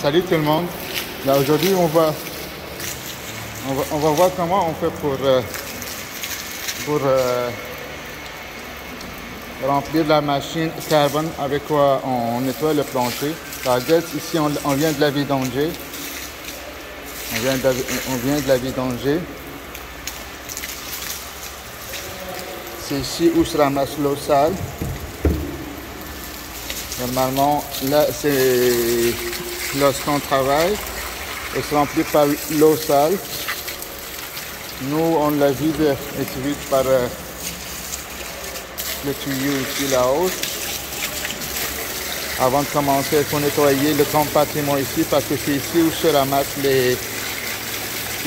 Salut tout le monde. Là aujourd'hui on va voir comment on fait pour remplir la machine carbone avec quoi on nettoie le plancher. La gaz ici on vient de la vidanger. On vient de la vidanger. C'est ici où se ramasse l'eau sale. Normalement, là, c'est lorsqu'on travaille, elle se remplit par l'eau sale. Nous, on la vide et se vide par le tuyau ici là-haut. Avant de commencer, il faut nettoyer le compartiment ici parce que c'est ici où se ramassent les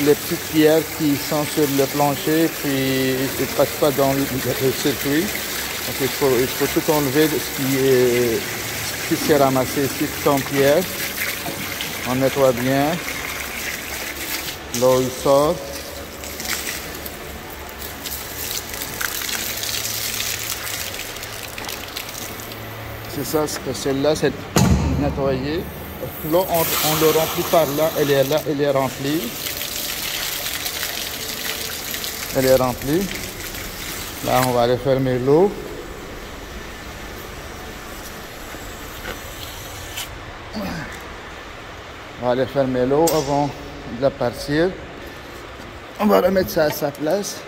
petites pierres qui sont sur le plancher puis ne passent pas dans le circuit. Donc il faut tout enlever ce qui s'est ramassé ici comme pierre. On nettoie bien. L'eau sort. C'est ça, celle-là, c'est nettoyée. L'eau, on le remplit par là, elle est remplie. Elle est remplie. Là, on va aller fermer l'eau. On va aller fermer l'eau avant de la partir. On va remettre ça à sa place.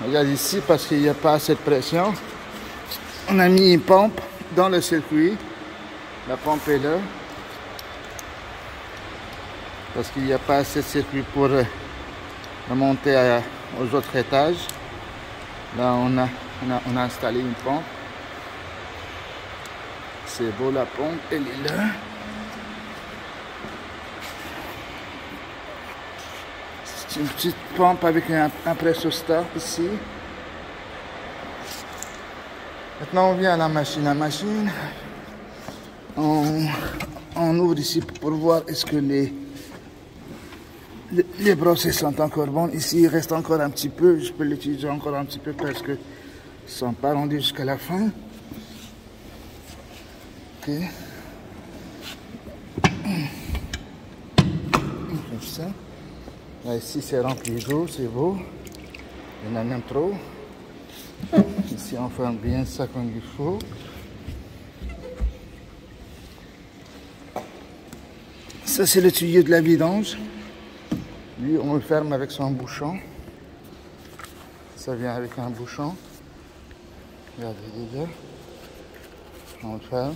Regarde ici, parce qu'il n'y a pas assez de pression. On a mis une pompe dans le circuit. La pompe est là. Parce qu'il n'y a pas assez de circuit pour remonter aux autres étages. Là, on a installé une pompe. C'est beau, la pompe, elle est là. C'est une petite pompe avec un pressostat ici. Maintenant, on vient à la machine. La machine, on ouvre ici pour voir est-ce que les brosses sont encore bonnes. Ici, il reste encore un petit peu. Je peux l'utiliser encore un petit peu parce que ils ne sont pas rendus jusqu'à la fin. Ok. Comme ça. Là, ici, c'est rempli d'eau, c'est beau. Il y en a même trop. Ici, on ferme bien ça comme il faut. Ça, c'est le tuyau de la vidange. Lui, on le ferme avec son bouchon. Ça vient avec un bouchon. Regardez déjà. On le ferme.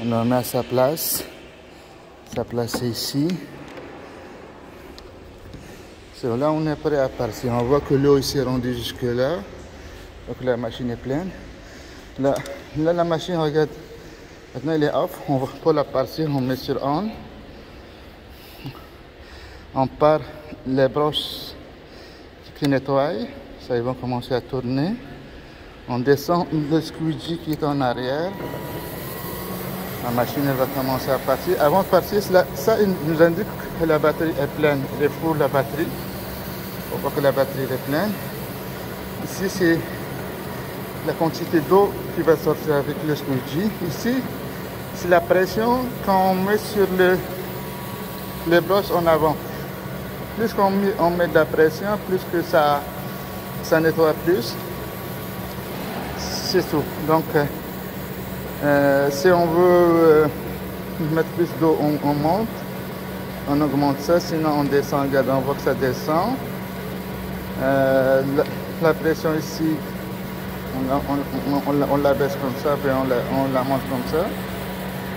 On le met à sa place. Sa place est ici. C'est là on est prêt à partir. On voit que l'eau ici est rendue jusque là. Donc la machine est pleine. Là la machine, regarde. Maintenant elle est off. On va pas la partir. On met sur on. On part les brosses qui nettoient. Ça, ils vont commencer à tourner. On descend le squeegee qui est en arrière. La machine elle va commencer à partir. Avant de partir, ça il nous indique que la batterie est pleine. Il est pour la batterie. On voit que la batterie est pleine. Ici, c'est la quantité d'eau qui va sortir avec le squeegee. Ici, c'est la pression qu'on met sur les brosses en avant. Plus on met de la pression, plus que ça nettoie plus. C'est tout. Donc, si on veut mettre plus d'eau, on monte. On augmente ça, sinon on descend. Regarde, on voit que ça descend. La pression ici, on la baisse comme ça, puis on la monte comme ça.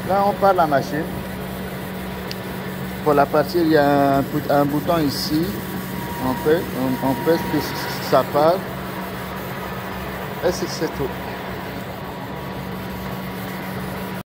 Là, on part la machine. Pour la partir, il y a un bouton ici. On pèse, puis ça part. Et c'est tout.